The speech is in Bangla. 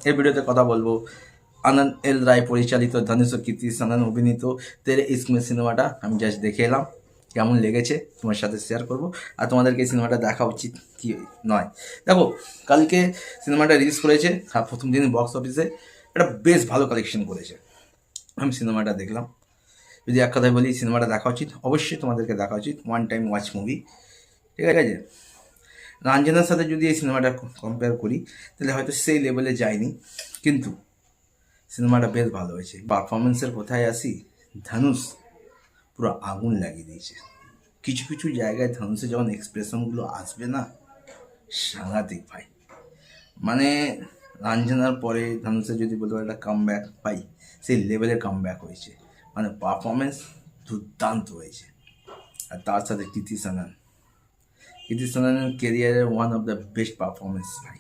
এই ভিডিওতে কথা বলবো আনন্দ এল রায় পরিচালিত ধনুষ ও কীর্তি সানন অভিনীত তেরে ইসমে সিনেমাটা আমি জাস্ট দেখে এলাম, কেমন লেগেছে তোমার সাথে শেয়ার করব। আর তোমাদেরকে এই সিনেমাটা দেখা উচিত কি নয়। দেখো, কালকে সিনেমাটা রিলিজ করেছে আর প্রথম দিন বক্স অফিসে একটা বেশ ভালো কালেকশন করেছে। আমি সিনেমাটা দেখলাম। যদি এক কথায় বলি, সিনেমাটা দেখা উচিত, অবশ্যই তোমাদেরকে দেখা উচিত, ওয়ান টাইম ওয়াচ মুভি। ঠিক আছে, রাঞ্জনার সাথে যদি এই সিনেমাটা কম্পেয়ার করি তাহলে হয়তো সেই লেভেলে যায়নি, কিন্তু সিনেমাটা বেশ ভালো হয়েছে। পারফরমেন্সের কোথায় আসি, ধনুষ পুরো আগুন লাগিয়ে দিয়েছে। কিছু কিছু জায়গায় ধনুষের যখন এক্সপ্রেশনগুলো আসবে না, সাংঘাতিক ভাই। মানে রাঞ্জনার পরে ধনুষের যদি বলতে একটা কামব্যাক পাই, সেই লেভেলের কামব্যাক হয়েছে। মানে পারফরমেন্স দুর্দান্ত হয়েছে। আর তার সাথে কীর্তি সাননের কেরিয়ারের one of the best performance ভাই।